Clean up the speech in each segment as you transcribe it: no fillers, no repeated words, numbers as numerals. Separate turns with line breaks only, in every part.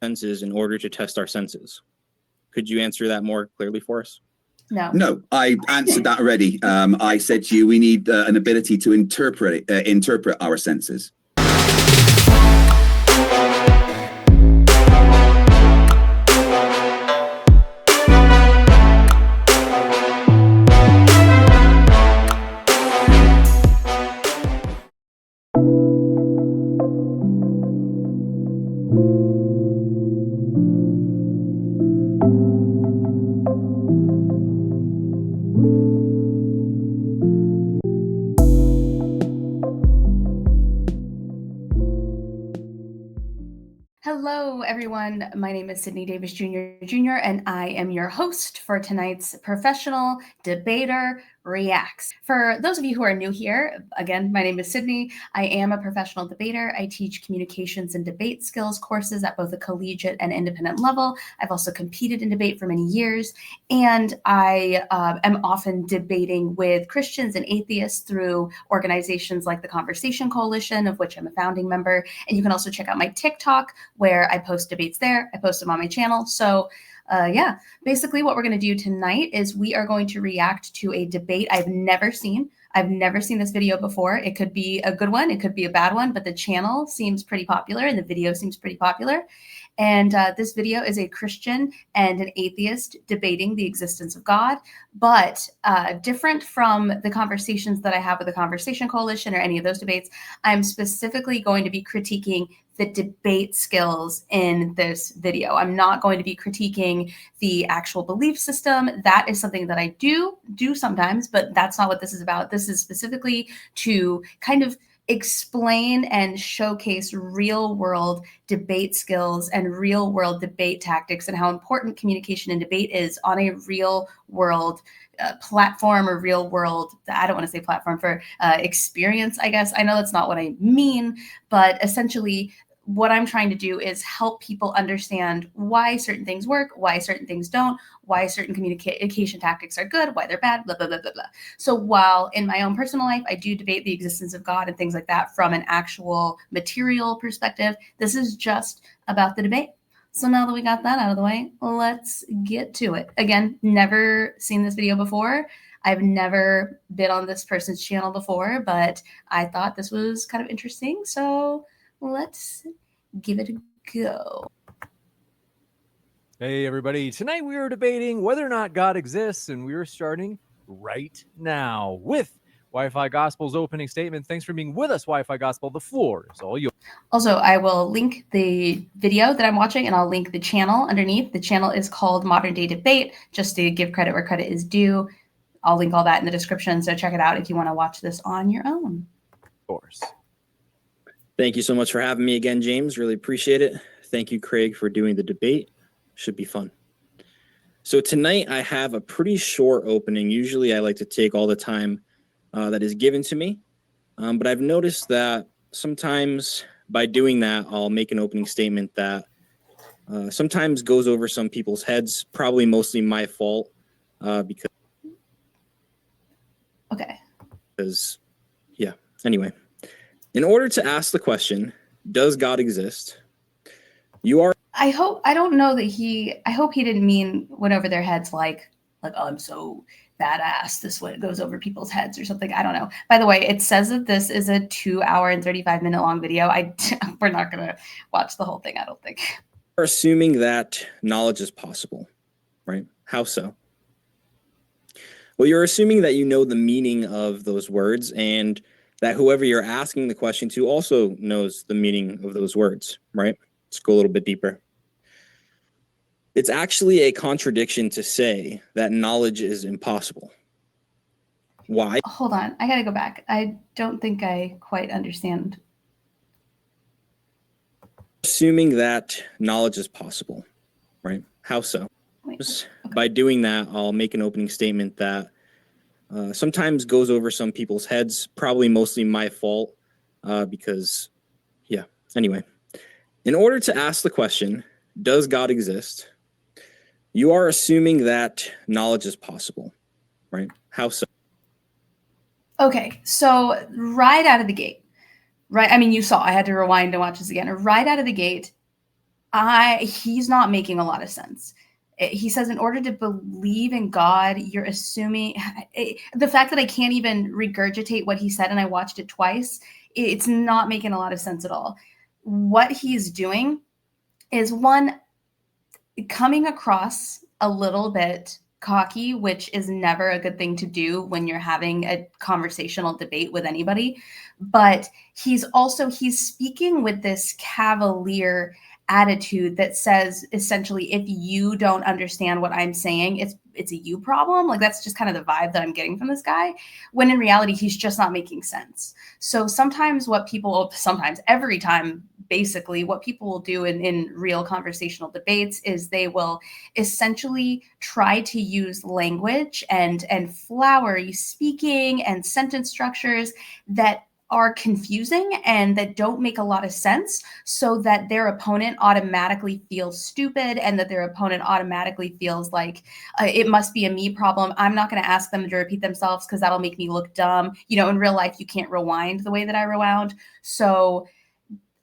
senses in order to test our senses. Could you answer that more clearly for us?
No, I answered that already. I said to you, we need an ability to interpret our senses.
Hello, everyone. My name is Sydney Davis Jr., and I am your host for tonight's Professional Debater Reacts. For those of you who are new here, again, my name is Sydney. I am a professional debater. I teach communications and debate skills courses at both a collegiate and independent level. I've also competed in debate for many years, and I am often debating with Christians and atheists through organizations like the Conversation Coalition, of which I'm a founding member. And you can also check out my TikTok, where I post debates there. I post them on my channel. So yeah, basically what we're going to do tonight is we are going to react to a debate I've never seen. I've never seen this video before. It could be a good one. It could be a bad one, but the channel seems pretty popular and the video seems pretty popular. And this video is a Christian and an atheist debating the existence of God, but different from the conversations that I have with the Conversation Coalition or any of those debates. I'm specifically going to be critiquing the debate skills in this video. I'm not going to be critiquing the actual belief system. That is something that I do sometimes, but that's not what this is about. This is specifically to kind of explain and showcase real world debate skills and real world debate tactics and how important communication and debate is on a real world platform or real world, I don't want to say platform, for experience, I guess. I know that's not what I mean, but essentially what I'm trying to do is help people understand why certain things work, why certain things don't, why certain communication tactics are good, why they're bad, blah, blah, blah, blah, blah. So while in my own personal life, I do debate the existence of God and things like that from an actual material perspective, this is just about the debate. So now that we got that out of the way, let's get to it. Again, never seen this video before. I've never been on this person's channel before, but I thought this was kind of interesting. So let's give it a go.
Hey, everybody. Tonight we are debating whether or not God exists, and we are starting right now with Wi-Fi Gospel's opening statement. Thanks for being with us, Wi-Fi Gospel. The floor is all yours.
Also, I will link the video that I'm watching, and I'll link the channel underneath. The channel is called Modern Day Debate, just to give credit where credit is due. I'll link all that in the description, so check it out if you want to watch this on your own.
Of course.
Thank you so much for having me again, James. Really appreciate it. Thank you, Craig, for doing the debate. Should be fun. So tonight I have a pretty short opening. Usually I like to take all the time that is given to me. But I've noticed that sometimes by doing that, I'll make an opening statement that sometimes goes over some people's heads, probably mostly my fault because yeah, anyway. In order to ask the question, does God exist? I hope he didn't mean went over their heads like, oh, I'm so badass, this way it goes over people's heads or something. I don't know. By the way, it says that this is a 2 hour and 35-minute long video. We're not going to watch the whole thing, I don't think. We're assuming that knowledge is possible, right? How so? Well, you're assuming that you know the meaning of those words and that whoever you're asking the question to also knows the meaning of those words, right? Let's go a little bit deeper. It's actually a contradiction to say that knowledge is impossible. Why?
Hold on, I gotta go back. I don't think I quite understand.
Assuming that knowledge is possible, right? How so?
Wait, okay.
By doing that, I'll make an opening statement that sometimes goes over some people's heads, probably mostly my fault because, yeah, anyway. In order to ask the question, does God exist? You are assuming that knowledge is possible, right? How so?
Okay, so right out of the gate, right? I mean, you saw, I had to rewind and watch this again. Right out of the gate, he's not making a lot of sense. He says, in order to believe in God, you're assuming the fact that I can't even regurgitate what he said and I watched it twice, it's not making a lot of sense at all. What he's doing is, one, coming across a little bit cocky, which is never a good thing to do when you're having a conversational debate with anybody. But he's speaking with this cavalier attitude that says, essentially, if you don't understand what I'm saying, it's a you problem. Like, that's just kind of the vibe that I'm getting from this guy, when in reality, he's just not making sense. So sometimes every time, basically, what people will do in real conversational debates is they will essentially try to use language and flowery speaking and sentence structures that are confusing and that don't make a lot of sense, so that their opponent automatically feels stupid and that their opponent automatically feels like it must be a me problem. I'm not going to ask them to repeat themselves because that'll make me look dumb. In real life, you can't rewind the way that I rewound. So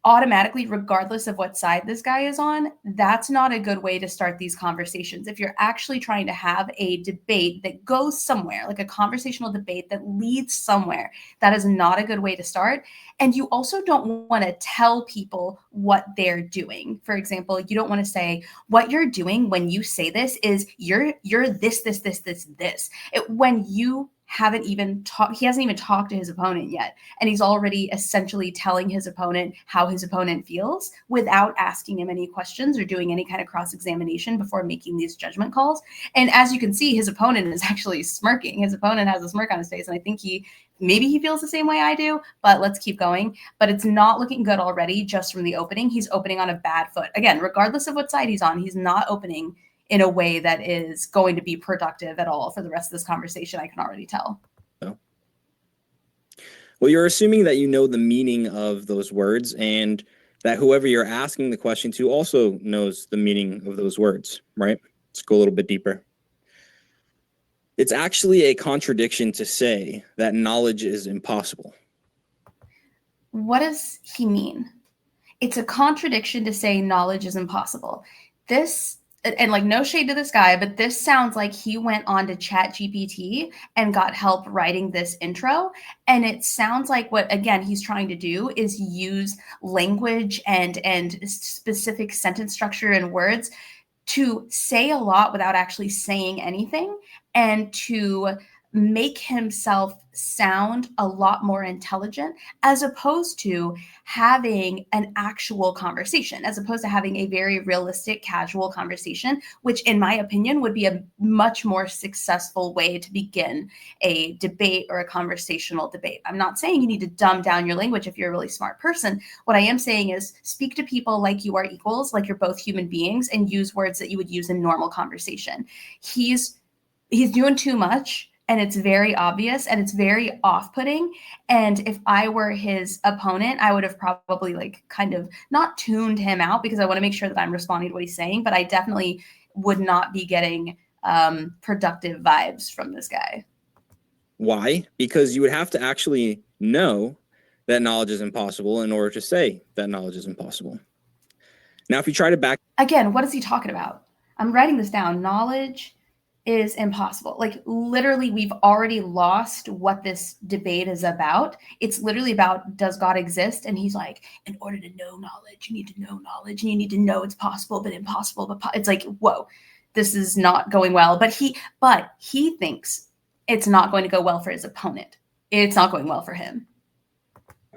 automatically, regardless of what side this guy is on, that's not a good way to start these conversations. If you're actually trying to have a debate that goes somewhere, like a conversational debate that leads somewhere, that is not a good way to start. And you also don't want to tell people what they're doing. For example, you don't want to say, what you're doing when you say this is you're this. When you haven't even talked, he hasn't even talked to his opponent yet, and he's already essentially telling his opponent how his opponent feels without asking him any questions or doing any kind of cross-examination before making these judgment calls. And as you can see, his opponent is actually smirking. His opponent has a smirk on his face, and I think maybe he feels the same way I do, but let's keep going. But it's not looking good already just from the opening. He's opening on a bad foot. Again, regardless of what side he's on, he's not opening in a way that is going to be productive at all for the rest of this conversation. I can already tell.
Well, you're assuming that you know the meaning of those words and that whoever you're asking the question to also knows the meaning of those words, right? Let's go a little bit deeper. It's actually a contradiction to say that knowledge is impossible.
What does he mean? It's a contradiction to say knowledge is impossible. And like, no shade to this guy, but this sounds like he went on to ChatGPT and got help writing this intro. And it sounds like what, again, he's trying to do is use language and specific sentence structure and words to say a lot without actually saying anything, and to make himself sound a lot more intelligent, as opposed to having an actual conversation, as opposed to having a very realistic, casual conversation, which in my opinion would be a much more successful way to begin a debate or a conversational debate. I'm not saying you need to dumb down your language if you're a really smart person. What I am saying is speak to people like you are equals, like you're both human beings, and use words that you would use in normal conversation. He's doing too much, and it's very obvious, and it's very off-putting. And if I were his opponent, I would have probably kind of not tuned him out, because I want to make sure that I'm responding to what he's saying, but I definitely would not be getting productive vibes from this guy.
Why? Because you would have to actually know that knowledge is impossible in order to say that knowledge is impossible. Now, if you try to back...
Again, what is he talking about? I'm writing this down. Knowledge is impossible. Like, literally, we've already lost what this debate is about. It's literally about, does God exist? And he's like, in order to know knowledge, you need to know knowledge, and you need to know it's possible, but impossible. It's like, whoa, this is not going well. But he thinks it's not going to go well for his opponent. It's not going well for him.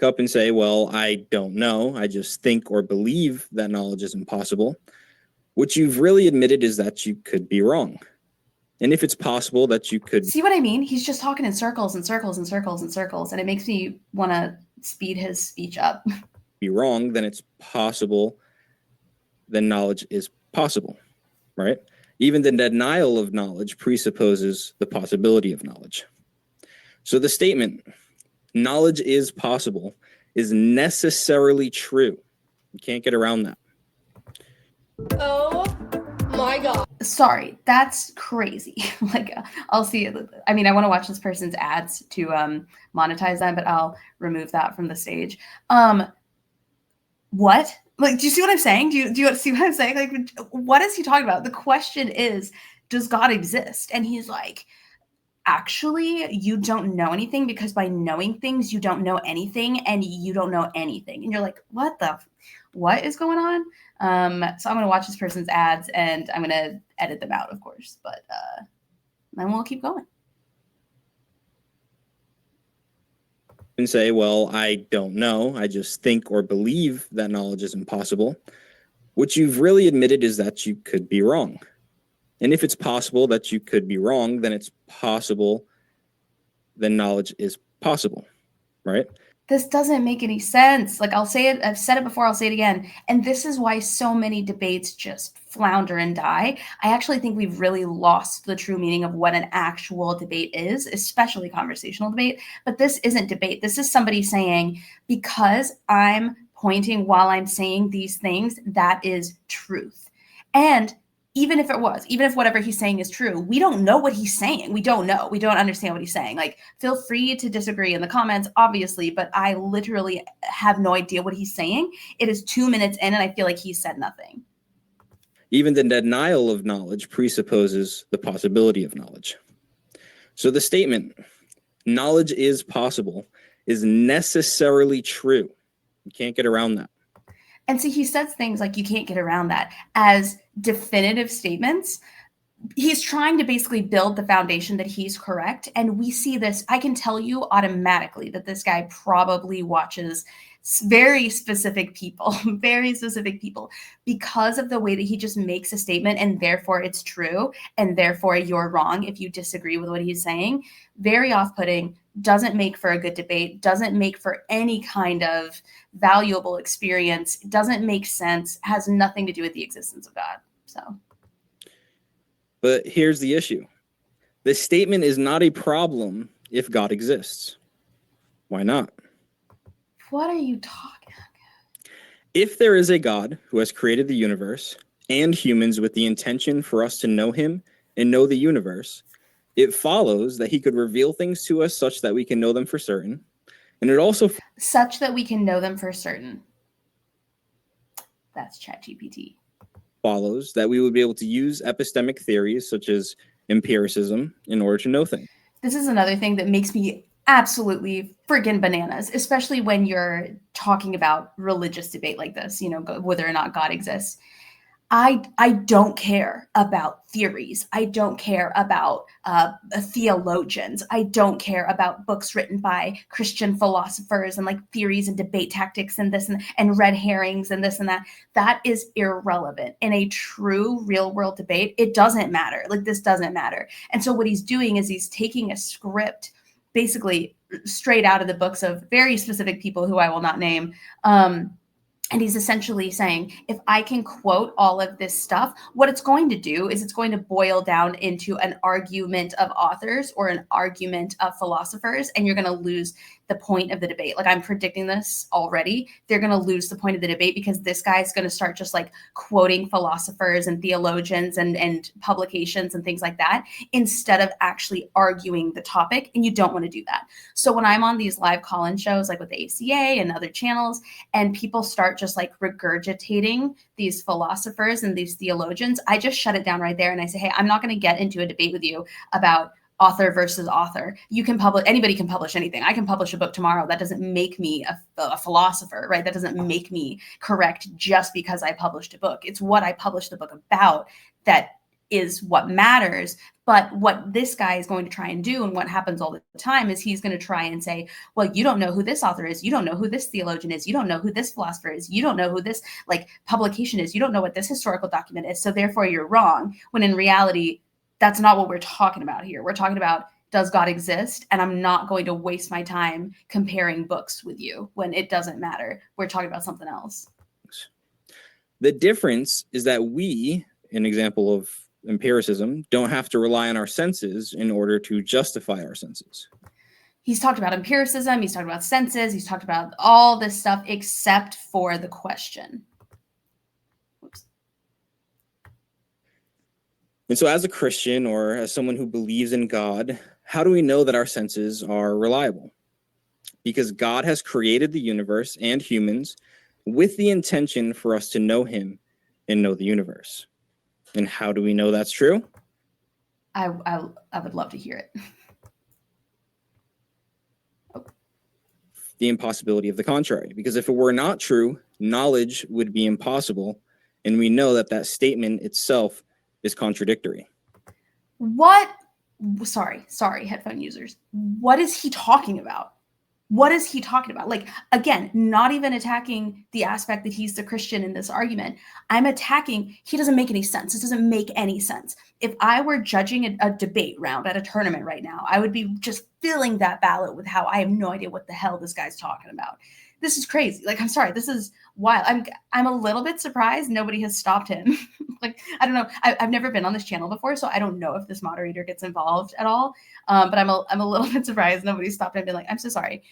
Up and say, well, I don't know. I just think or believe that knowledge is impossible. What you've really admitted is that you could be wrong. And if it's possible that you could...
See what I mean? He's just talking in circles and circles and circles and circles, and it makes me want to speed his speech up.
...be wrong, then it's possible, then knowledge is possible, right? Even the denial of knowledge presupposes the possibility of knowledge. So the statement, knowledge is possible, is necessarily true. You can't get around that.
Oh my God.
Sorry, that's crazy. I'll see it. I mean, I want to watch this person's ads to monetize them, but I'll remove that from the stage. What? Like, do you see what I'm saying? Do you see what I'm saying? Like, what is he talking about? The question is, does God exist? And he's like, actually, you don't know anything, because by knowing things, you don't know anything, and you don't know anything. And you're like, what is going on? So I'm going to watch this person's ads, and I'm going to edit them out, of course, but then we'll keep going.
And say, well, I don't know. I just think or believe that knowledge is impossible. What you've really admitted is that you could be wrong. And if it's possible that you could be wrong, then it's possible, then knowledge is possible, right?
This doesn't make any sense. Like, I'll say it, I've said it before, I'll say it again. And this is why so many debates just flounder and die. I actually think we've really lost the true meaning of what an actual debate is, especially conversational debate. But this isn't debate. This is somebody saying, because I'm pointing while I'm saying these things, that is truth. And even if whatever he's saying is true, we don't know what he's saying. We don't know. We don't understand what he's saying. Like, feel free to disagree in the comments, obviously, but I literally have no idea what he's saying. It is 2 minutes in, and I feel like he said nothing.
Even the denial of knowledge presupposes the possibility of knowledge. So the statement, knowledge is possible, is necessarily true. You can't get around that.
And so he says things like, you can't get around that, as definitive statements. He's trying to basically build the foundation that he's correct. And we see this. I can tell you automatically that this guy probably watches very specific people because of the way that he just makes a statement, and therefore it's true, and therefore you're wrong if you disagree with what he's saying. Very off-putting, doesn't make for a good debate, doesn't make for any kind of valuable experience, doesn't make sense, has nothing to do with the existence of God. So.
But here's the issue. This statement is not a problem if God exists. Why not?
What are you talking about?
If there is a God who has created the universe and humans with the intention for us to know him and know the universe, it follows that he could reveal things to us such that we can know them for certain. And it also...
Such that we can know them for certain. That's ChatGPT.
Follows that we would be able to use epistemic theories such as empiricism in order to know things.
This is another thing that makes me absolutely friggin' bananas, especially when you're talking about religious debate like this, whether or not God exists. I don't care about theories. I don't care about theologians. I don't care about books written by Christian philosophers and like theories and debate tactics and this and red herrings and this and that. That is irrelevant. In a true real world debate, it doesn't matter. Like, this doesn't matter. And so what he's doing is he's taking a script basically straight out of the books of very specific people who I will not name, and he's essentially saying, if I can quote all of this stuff, what it's going to do is it's going to boil down into an argument of authors or an argument of philosophers, and you're going to lose the point of the debate. Like, I'm predicting this already. They're going to lose the point of the debate because this guy's going to start just like quoting philosophers and theologians and publications and things like that instead of actually arguing the topic. And you don't want to do that. So when I'm on these live call-in shows, like with the ACA and other channels, and people start just like regurgitating these philosophers and these theologians, I just shut it down right there. And I say, hey, I'm not going to get into a debate with you about author versus author. You can publish, anybody can publish anything. I can publish a book tomorrow. That doesn't make me a philosopher, right? That doesn't make me correct just because I published a book. It's what I published the book about that is what matters. But what this guy is going to try and do, and what happens all the time, is he's going to try and say, well, you don't know who this author is. You don't know who this theologian is. You don't know who this philosopher is. You don't know who this like publication is. You don't know what this historical document is. So therefore you're wrong. When in reality, that's not what we're talking about here. We're talking about, does God exist? And I'm not going to waste my time comparing books with you when it doesn't matter. We're talking about something else.
The difference is that we, an example of empiricism, don't have to rely on our senses in order to justify our senses.
He's talked about empiricism. He's talked about senses. He's talked about all this stuff except for the question. Oops.
And so as a Christian or as someone who believes in God, how do we know that our senses are reliable? Because God has created the universe and humans with the intention for us to know him and know the universe. And how do we know that's true?
I would love to hear it.
The impossibility of the contrary. Because if it were not true, knowledge would be impossible. And we know that that statement itself is contradictory.
What? Sorry, headphone users. What is he talking about? What is he talking about? Like, again, not even attacking the aspect that he's the Christian in this argument. I'm attacking, he doesn't make any sense. This doesn't make any sense. If I were judging a debate round at a tournament right now, I would be just filling that ballot with how I have no idea what the hell this guy's talking about. This is crazy. Like, I'm sorry, this is wild. I'm a little bit surprised nobody has stopped him. Like, I don't know. I've never been on this channel before, so I don't know if this moderator gets involved at all. But I'm a little bit surprised nobody stopped him and been like, I'm so sorry.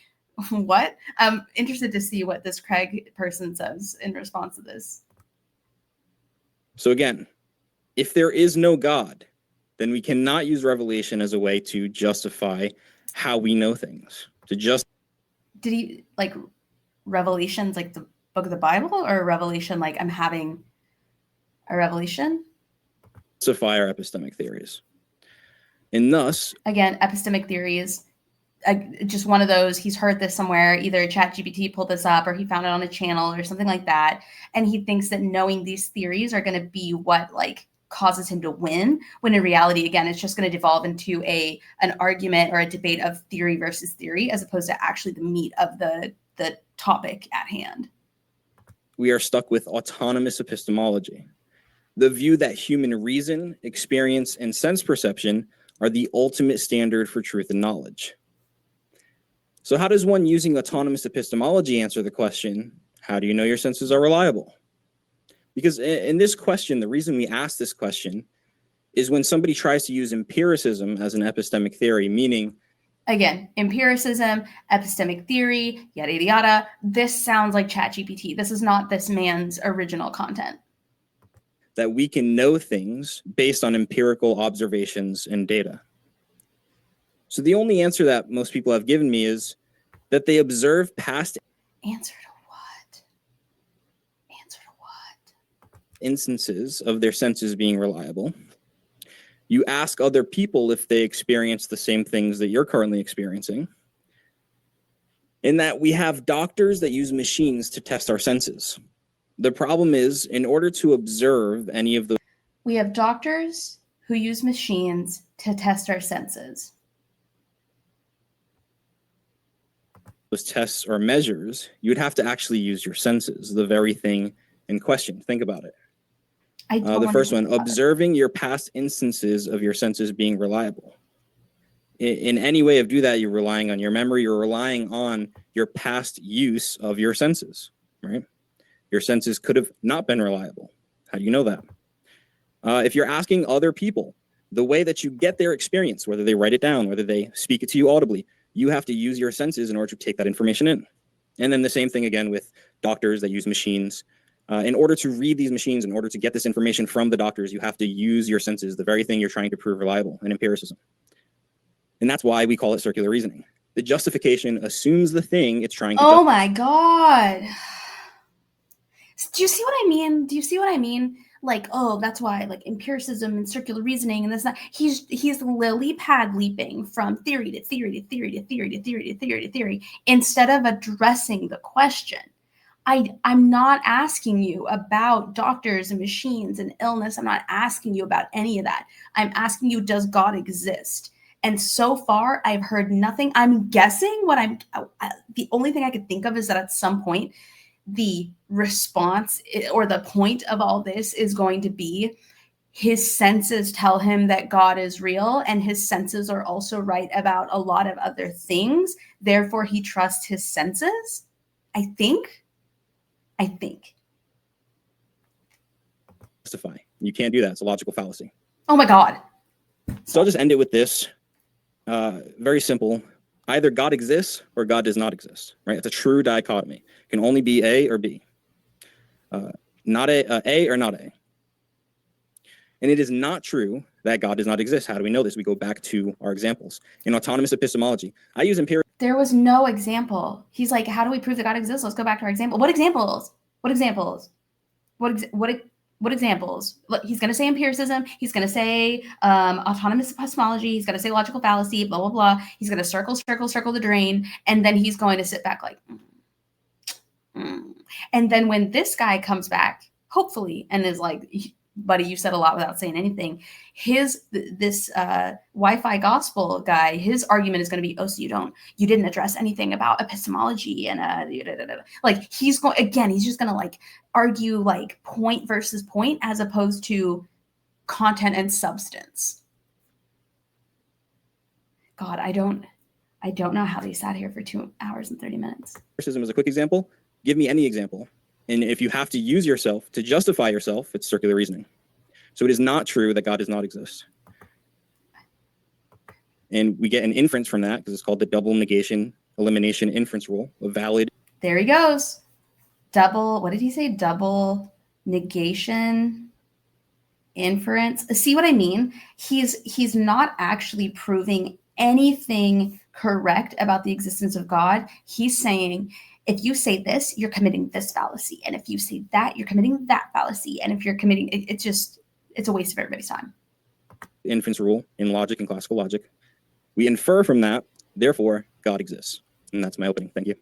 What? I'm interested to see what this Craig person says in response to this.
So again, if there is no God, then we cannot use revelation as a way to justify how we know things. Did
he like revelations like the book of the Bible, or revelation like I'm having a revelation?
Justify our epistemic theories. And thus,
again, epistemic theories, just one of those, he's heard this somewhere, either ChatGPT pulled this up or he found it on a channel or something like that. And he thinks that knowing these theories are going to be what like causes him to win, when in reality, again, it's just going to devolve into an argument or a debate of theory versus theory, as opposed to actually the meat of the topic at hand.
We are stuck with autonomous epistemology, the view that human reason, experience, and sense perception are the ultimate standard for truth and knowledge. So how does one using autonomous epistemology answer the question, how do you know your senses are reliable? Because in this question, the reason we ask this question is when somebody tries to use empiricism as an epistemic theory, meaning,
again, empiricism, epistemic theory, yada, yada, yada. This sounds like ChatGPT. This is not this man's original content.
That we can know things based on empirical observations and data. So the only answer that most people have given me is that they observe past
answer to what? Answer to what?
Instances of their senses being reliable. You ask other people if they experience the same things that you're currently experiencing. In that we have doctors that use machines to test our senses. The problem is, in order to observe any of the...
We have doctors who use machines to test our senses.
Those tests or measures, you would have to actually use your senses, the very thing in question. Think about it. The first one, observing your past instances of your senses being reliable. In any way of do that, you're relying on your memory, you're relying on your past use of your senses, right? Your senses could have not been reliable. How do you know that? If you're asking other people, the way that you get their experience, whether they write it down, whether they speak it to you audibly, you have to use your senses in order to take that information in. And then the same thing again with doctors that use machines. In order to read these machines, in order to get this information from the doctors, you have to use your senses, the very thing you're trying to prove reliable in empiricism. And that's why we call it circular reasoning. The justification assumes the thing it's trying to
justify. Oh my God. Do you see what I mean? Do you see what I mean? Like, oh, that's why, like, empiricism and circular reasoning and this and that. He's lily pad leaping from theory to theory to theory to theory to theory to theory to theory instead of addressing the question. I'm not asking you about doctors and machines and illness. I'm not asking you about any of that. I'm asking you, does God exist? And so far, I've heard nothing. I'm guessing the only thing I could think of is that at some point, the response or the point of all this is going to be his senses tell him that God is real, and his senses are also right about a lot of other things. Therefore, he trusts his senses. I think.
Justify. You can't do that. It's a logical fallacy.
Oh my God.
So I'll just end it with this. Very simple. Either God exists or God does not exist, right? It's a true dichotomy. It can only be A or B. Not A or not A. And it is not true that God does not exist. How do we know this? We go back to our examples. In autonomous epistemology, I use empirical.
There was no example. He's like, how do we prove that God exists? Let's go back to our example. What examples? What examples? What examples? Look, he's going to say empiricism. He's going to say autonomous epistemology. He's going to say logical fallacy, blah, blah, blah. He's going to circle the drain. And then he's going to sit back like, And then when this guy comes back, hopefully, and is like, buddy, you said a lot without saying anything. This Wi-Fi gospel guy, his argument is going to be, oh, so you didn't address anything about epistemology and like he's just going to like argue like point versus point as opposed to content and substance. God, I don't know how they sat here for 2 hours and 30 minutes.
Empiricism is a quick example. Give me any example. And if you have to use yourself to justify yourself, it's circular reasoning. So it is not true that God does not exist. And we get an inference from that because it's called the double negation elimination inference rule, a valid.
There he goes. What did he say? Double negation inference. See what I mean? He's not actually proving anything correct about the existence of God. He's saying, if you say this, you're committing this fallacy. And if you say that, you're committing that fallacy. And if you're committing, it's a waste of everybody's time.
Inference rule in logic and classical logic. We infer from that, therefore, God exists. And that's my opening. Thank you.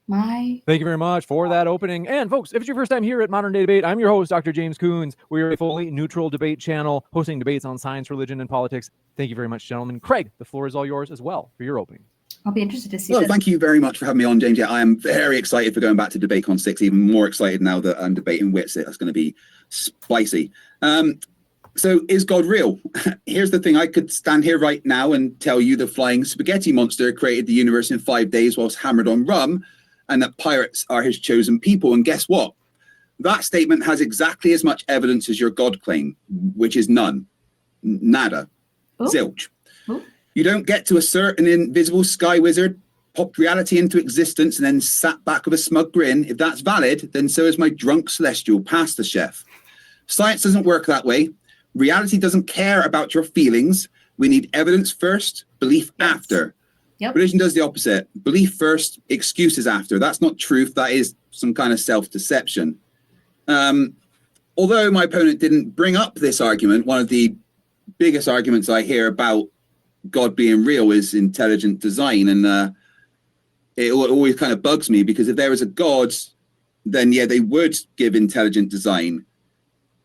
Thank you very much for that opening. And folks, if it's your first time here at Modern Day Debate, I'm your host, Dr. James Coons. We are a fully neutral debate channel hosting debates on science, religion, and politics. Thank you very much, gentlemen. Craig, the floor is all yours as well for your opening.
I'll be interested to see.
Well, thank you very much for having me on, James. Yeah, I am very excited for going back to DebateCon 6, even more excited now that I'm debating Witsit. That's going to be spicy. So is God real? Here's the thing. I could stand here right now and tell you the flying spaghetti monster created the universe in 5 days whilst hammered on rum, and that pirates are his chosen people. And guess what? That statement has exactly as much evidence as your God claim, which is none. Nada. Ooh. Zilch. Ooh. You don't get to assert an invisible sky wizard popped reality into existence and then sat back with a smug grin. If that's valid, then so is my drunk celestial pasta chef. Science doesn't work that way. Reality doesn't care about your feelings. We need evidence first, belief after.
Yep.
Religion does the opposite. Belief first, excuses after. That's not truth. That is some kind of self-deception. Although my opponent didn't bring up this argument, one of the biggest arguments I hear about God being real is intelligent design. And it always kind of bugs me because if there was a God, then yeah, they would give intelligent design.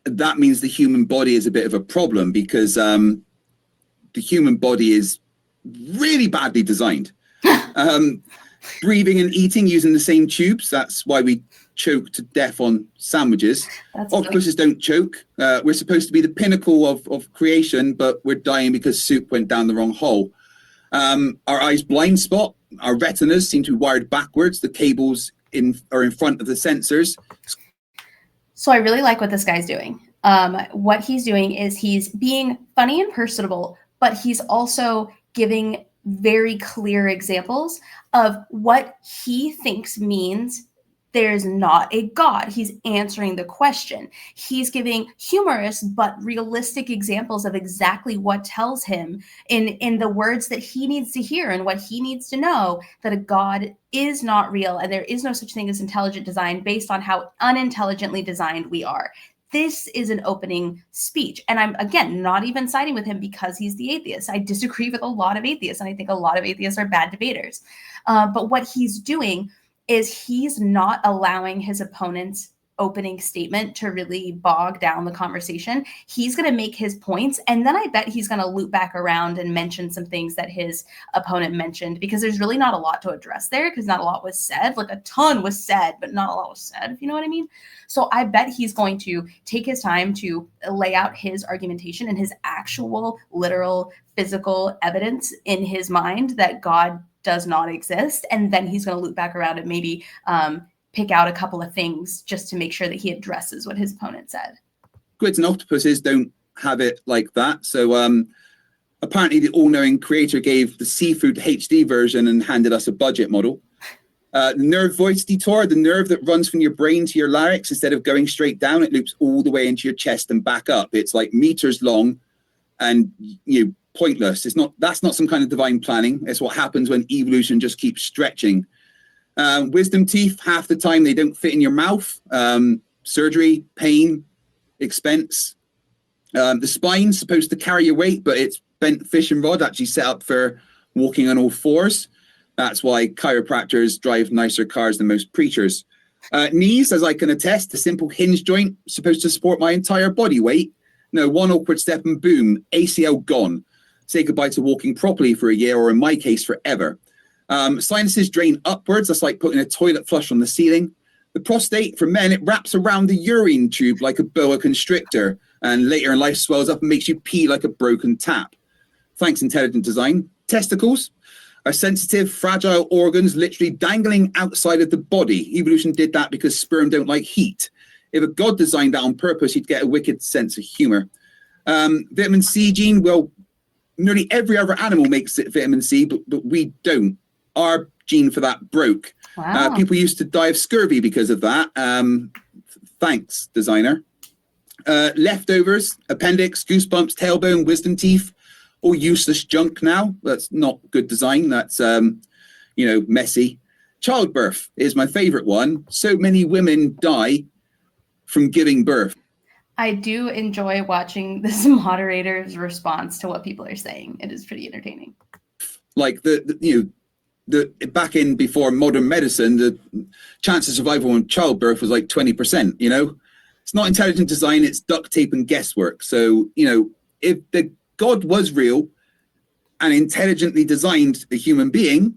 That means the human body is a bit of a problem because the human body is really badly designed. Breathing and eating using the same tubes. That's why we choke to death on sandwiches. Octopuses don't choke. We're supposed to be the pinnacle of creation, but we're dying because soup went down the wrong hole. Our eyes blind spot. Our retinas seem to be wired backwards. The cables are in front of the sensors.
So I really like what this guy's doing. What he's doing is he's being funny and personable, but he's also giving very clear examples of what he thinks means there's not a God. He's answering the question. He's giving humorous but realistic examples of exactly what tells him in the words that he needs to hear and what he needs to know that a God is not real and there is no such thing as intelligent design based on how unintelligently designed we are. This is an opening speech. And I'm, again, not even siding with him because he's the atheist. I disagree with a lot of atheists, and I think a lot of atheists are bad debaters. But what he's doing is he's not allowing his opponent's opening statement to really bog down the conversation. He's going to make his points, and then I bet he's going to loop back around and mention some things that his opponent mentioned, because there's really not a lot to address there, because not a lot was said. Like, a ton was said, but not a lot was said, if you know what I mean. So I bet he's going to take his time to lay out his argumentation and his actual, literal, physical evidence in his mind that God does not exist, and then he's going to loop back around and maybe pick out a couple of things just to make sure that he addresses what his opponent said.
Squids and octopuses don't have it like that. So apparently the all-knowing creator gave the seafood HD version and handed us a budget model. The nerve voice detour, the nerve that runs from your brain to your larynx, instead of going straight down, it loops all the way into your chest and back up. It's like meters long and pointless. That's not some kind of divine planning. It's what happens when evolution just keeps stretching. Wisdom teeth, half the time they don't fit in your mouth. Surgery, pain, expense. The spine's supposed to carry your weight, but it's bent fishing rod, actually set up for walking on all fours. That's why chiropractors drive nicer cars than most preachers. Knees, as I can attest, a simple hinge joint supposed to support my entire body weight. No, one awkward step and boom, ACL gone. Say goodbye to walking properly for a year, or in my case, forever. Sinuses drain upwards. That's like putting a toilet flush on the ceiling. The prostate, for men, it wraps around the urine tube like a boa constrictor, and later in life swells up and makes you pee like a broken tap. Thanks, intelligent design. Testicles are sensitive, fragile organs literally dangling outside of the body. Evolution did that because sperm don't like heat. If a god designed that on purpose, you'd get a wicked sense of humor. Vitamin C gene, well, nearly every other animal makes it vitamin C, but we don't. Our gene for that broke.
Wow.
People used to die of scurvy because of that. Thanks, designer. Leftovers, appendix, goosebumps, tailbone, wisdom teeth, all useless junk now. That's not good design. That's, messy. Childbirth is my favorite one. So many women die from giving birth.
I do enjoy watching this moderator's response to what people are saying. It is pretty entertaining.
Like the back in before modern medicine, the chance of survival on childbirth was like 20%, It's not intelligent design, it's duct tape and guesswork. So, if the God was real and intelligently designed a human being,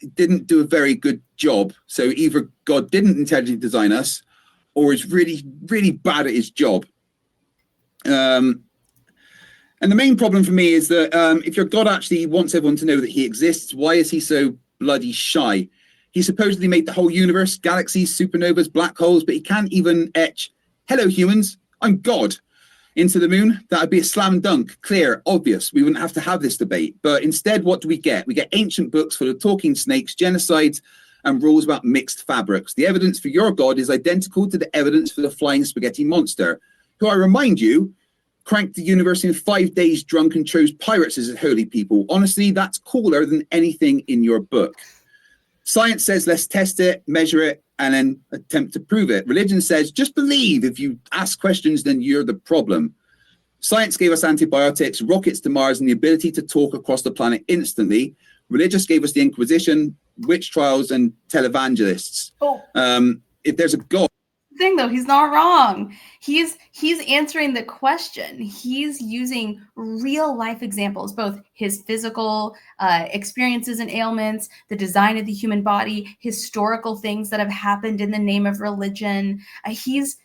it didn't do a very good job. So either God didn't intelligently design us, or is really, really bad at his job. And the main problem for me is that if your God actually wants everyone to know that he exists, why is he so bloody shy? He supposedly made the whole universe, galaxies, supernovas, black holes, but he can't even etch, "Hello, humans, I'm God," into the moon. That would be a slam dunk, clear, obvious. We wouldn't have to have this debate. But instead, what do we get? We get ancient books full of talking snakes, genocides, and rules about mixed fabrics. The evidence for your God is identical to the evidence for the flying spaghetti monster, who, I remind you, cranked the universe in 5 days drunk and chose pirates as holy people. Honestly, that's cooler than anything in your book. Science says let's test it, measure it, and then attempt to prove it. Religion says just believe. If you ask questions, then you're the problem. Science gave us antibiotics, rockets to Mars, and the ability to talk across the planet instantly. Religious gave us the Inquisition, witch trials, and televangelists. If there's a God,
thing though, he's not wrong. He's answering the question. He's using real life examples, both his physical experiences and ailments, the design of the human body, historical things that have happened in the name of religion. He's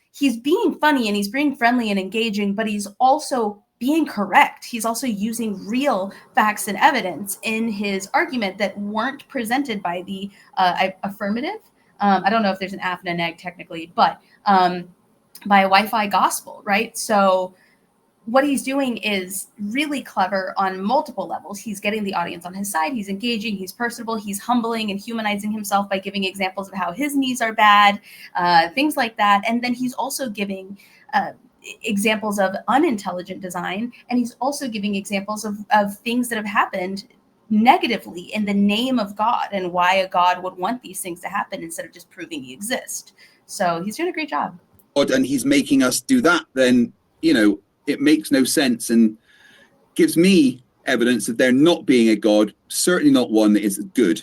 being funny and he's being friendly and engaging, but he's also being correct. He's also using real facts and evidence in his argument that weren't presented by the affirmative. I don't know if there's an F and an egg technically, but by a Wi-Fi gospel, right? So what he's doing is really clever on multiple levels. He's getting the audience on his side. He's engaging. He's personable. He's humbling and humanizing himself by giving examples of how his knees are bad, things like that. And then he's also giving examples of unintelligent design. And he's also giving examples of things that have happened negatively in the name of God and why a God would want these things to happen instead of just proving he exists. So he's doing a great job.
And he's making us do that, then, it makes no sense and gives me evidence that there not being a God, certainly not one that is good.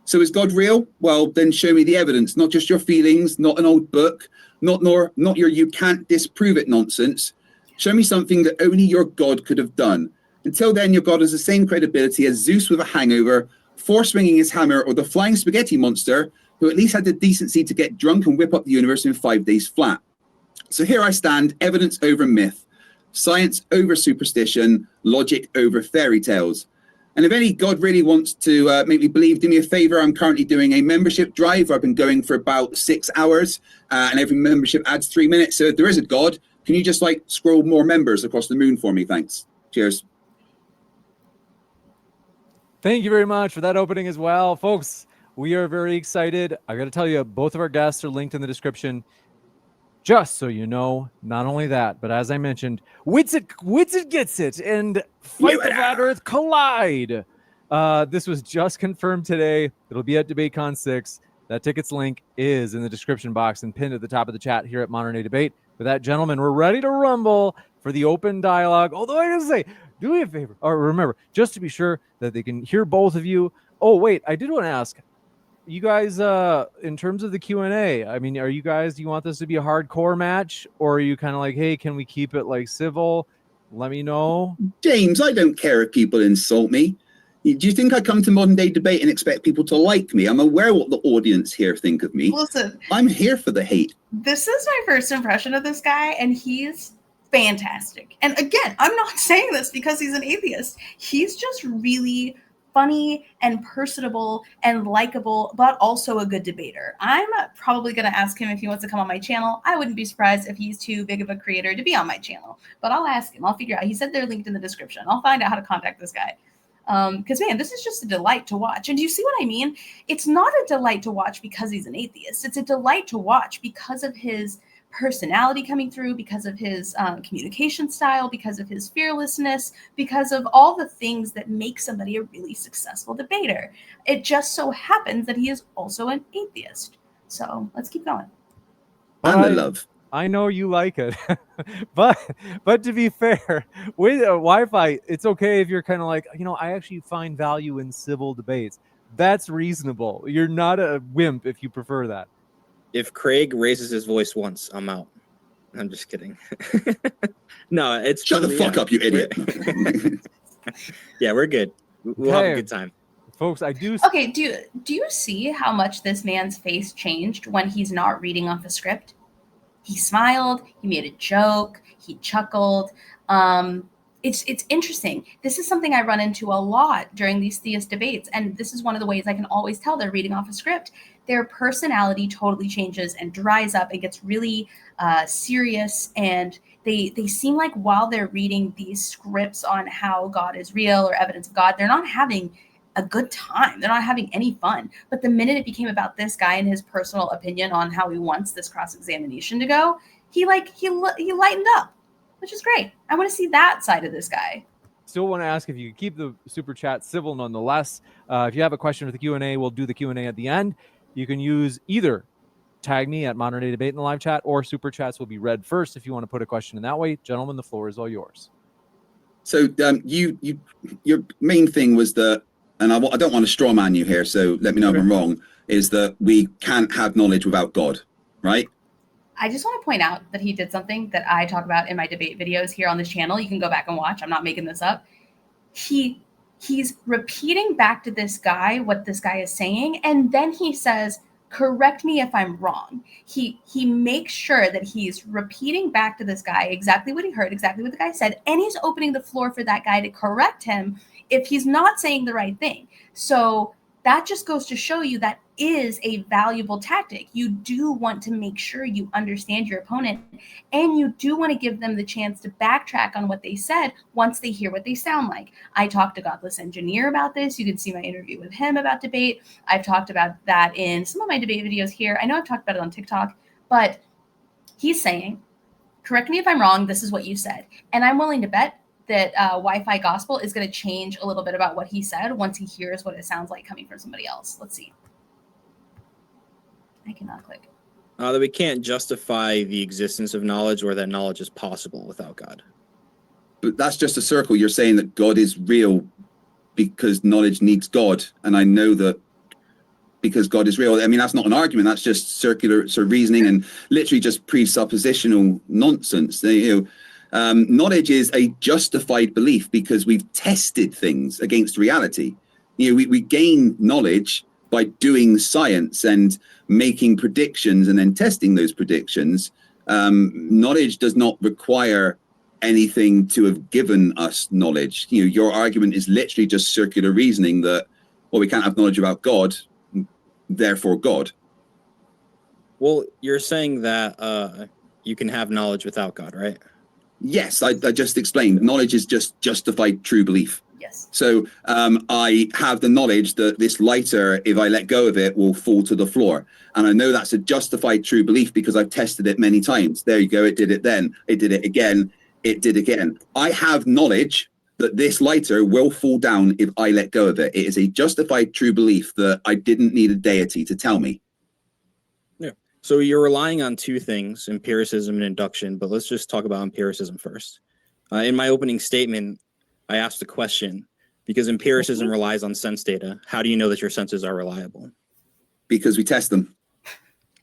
So is God real? Well, then show me the evidence, not just your feelings, not an old book, not your "you can't disprove it" nonsense. Show me something that only your God could have done. Until then, your God has the same credibility as Zeus with a hangover, Thor swinging his hammer, or the flying spaghetti monster, who at least had the decency to get drunk and whip up the universe in 5 days flat. So here I stand, evidence over myth, science over superstition, logic over fairy tales. And if any God really wants to make me believe, do me a favor. I'm currently doing a membership drive. I've been going for about 6 hours, and every membership adds 3 minutes. So if there is a God, can you just scroll more members across the moon for me? Thanks. Cheers.
Thank you very much for that opening as well. Folks, we are very excited. I got to tell you, both of our guests are linked in the description. Just so you know, not only that, but as I mentioned, Wits It Gets It and Fight the Flat Earth Collide. This was just confirmed today. It'll be at DebateCon 6. That tickets link is in the description box and pinned at the top of the chat here at Modern Day Debate. With that, gentlemen, we're ready to rumble for the open dialogue. Although I gotta say, do me a favor, or remember, just to be sure that they can hear both of you. Oh, wait, I did want to ask you guys, in terms of the Q&A, I mean, do you want this to be a hardcore match, or are you kind of like, hey, can we keep it like civil? Let me know.
James, I don't care if people insult me. Do you think I come to Modern Day Debate and expect people to like me? I'm aware what the audience here think of me.
Listen,
I'm here for the hate.
This is my first impression of this guy, and he's fantastic. And again, I'm not saying this because he's an atheist. He's just really funny and personable and likable, but also a good debater. I'm probably going to ask him if he wants to come on my channel. I wouldn't be surprised if he's too big of a creator to be on my channel, but I'll ask him. I'll figure out. He said they're linked in the description. I'll find out how to contact this guy. Because, man, this is just a delight to watch. And do you see what I mean? It's not a delight to watch because he's an atheist. It's a delight to watch because of his personality coming through, because of his communication style, because of his fearlessness, because of all the things that make somebody a really successful debater. It just so happens that he is also an atheist. So let's keep going.
I'm in love.
I know you like it, but to be fair, with Wi-Fi, it's okay if you're kind of like, I actually find value in civil debates. That's reasonable. You're not a wimp if you prefer that.
If Craig raises his voice once, I'm out. I'm just kidding. No, it's
shut the fuck up, you idiot.
Yeah, we're good. We'll have a good time,
folks.
Okay. Do you see how much this man's face changed when he's not reading off a script? He smiled, he made a joke, he chuckled. It's interesting. This is something I run into a lot during these theist debates, and this is one of the ways I can always tell they're reading off a script. Their personality totally changes and dries up and gets really serious, and they seem like while they're reading these scripts on how God is real or evidence of God, they're not having a good time. They're not having any fun. But the minute it became about this guy and his personal opinion on how he wants this cross-examination to go, he lightened up, which is great. I want to see that side of this guy.
Still want to ask if you could keep the super chat civil nonetheless. If you have a question for the Q&A, we'll do the Q&A at the end. You can use either tag me at Modern Day Debate in the live chat, or super chats will be read first if you want to put a question in that way. Gentlemen, the floor is all yours.
So your main thing was that, and I don't want to straw man you here, so let me know if I'm wrong, is that we can't have knowledge without God, right?
I just want to point out that he did something that I talk about in my debate videos here on this channel. You can go back and watch. I'm not making this up. He's repeating back to this guy what this guy is saying, and then he says, correct me if I'm wrong. He makes sure that he's repeating back to this guy exactly what he heard, exactly what the guy said, and he's opening the floor for that guy to correct him if he's not saying the right thing. So that just goes to show you that is a valuable tactic. You do want to make sure you understand your opponent, and you do want to give them the chance to backtrack on what they said once they hear what they sound like. I talked to Godless Engineer about this. You can see my interview with him about debate. I've talked about that in some of my debate videos here. I know I've talked about it on TikTok, but he's saying, correct me if I'm wrong, this is what you said. And I'm willing to bet that Wi-Fi Gospel is going to change a little bit about what he said once he hears what it sounds like coming from somebody else. Let's see. I cannot click.
That we can't justify the existence of knowledge, or that knowledge is possible without God.
But that's just a circle. You're saying that God is real because knowledge needs God. And I know that because God is real. I mean, that's not an argument. That's just circular sort of reasoning and literally just presuppositional nonsense. Knowledge is a justified belief because we've tested things against reality. We gain knowledge by doing science and making predictions and then testing those predictions. Knowledge does not require anything to have given us knowledge. Your argument is literally just circular reasoning that, well, we can't have knowledge about God, therefore God.
Well, you're saying that you can have knowledge without God, right?
Yes, I just explained. Knowledge is just justified true belief.
Yes.
So I have the knowledge that this lighter, if I let go of it, will fall to the floor. And I know that's a justified true belief because I've tested it many times. There you go. It did it then. It did it again. It did again. I have knowledge that this lighter will fall down if I let go of it. It is a justified true belief that I didn't need a deity to tell me.
So you're relying on two things, empiricism and induction, but let's just talk about empiricism first. In my opening statement, I asked a question, because empiricism relies on sense data. How do you know that your senses are reliable?
Because we test them.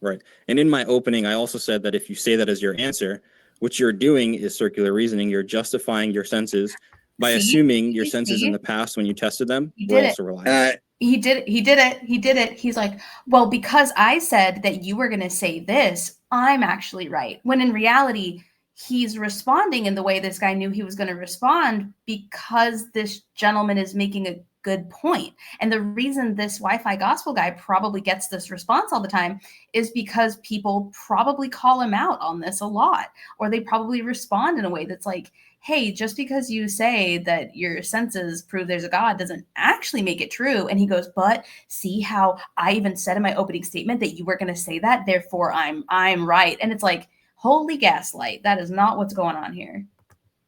Right. And in my opening, I also said that if you say that as your answer, what you're doing is circular reasoning. You're justifying your senses by assuming your senses in the past when you tested them were also reliable.
He did it. He's like, well, because I said that you were going to say this, I'm actually right. When in reality, he's responding in the way this guy knew he was going to respond because this gentleman is making a good point. And the reason this Wi-Fi gospel guy probably gets this response all the time is because people probably call him out on this a lot, or they probably respond in a way that's like, hey, just because you say that your senses prove there's a God doesn't actually make it true. And he goes, but see how I even said in my opening statement that you were going to say that, therefore I'm right. And it's like, holy gaslight. That is not what's going on here.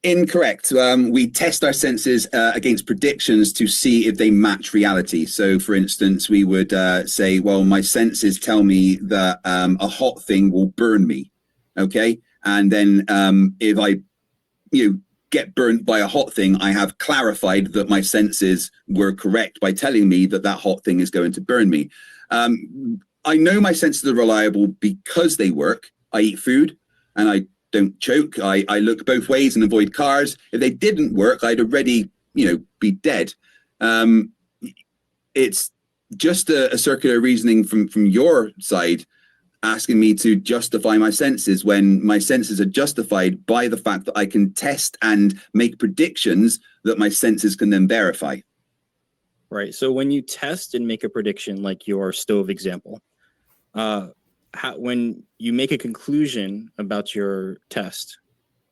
Incorrect. We test our senses against predictions to see if they match reality. So, for instance, we would say, well, my senses tell me that a hot thing will burn me. Okay. And then if I get burnt by a hot thing, I have clarified that my senses were correct by telling me that that hot thing is going to burn me. I know my senses are reliable because they work. I eat food and I don't choke. I look both ways and avoid cars. If they didn't work, I'd already, be dead. It's just a circular reasoning from your side, asking me to justify my senses when my senses are justified by the fact that I can test and make predictions that my senses can then verify.
Right. So when you test and make a prediction, like your stove example, when you make a conclusion about your test,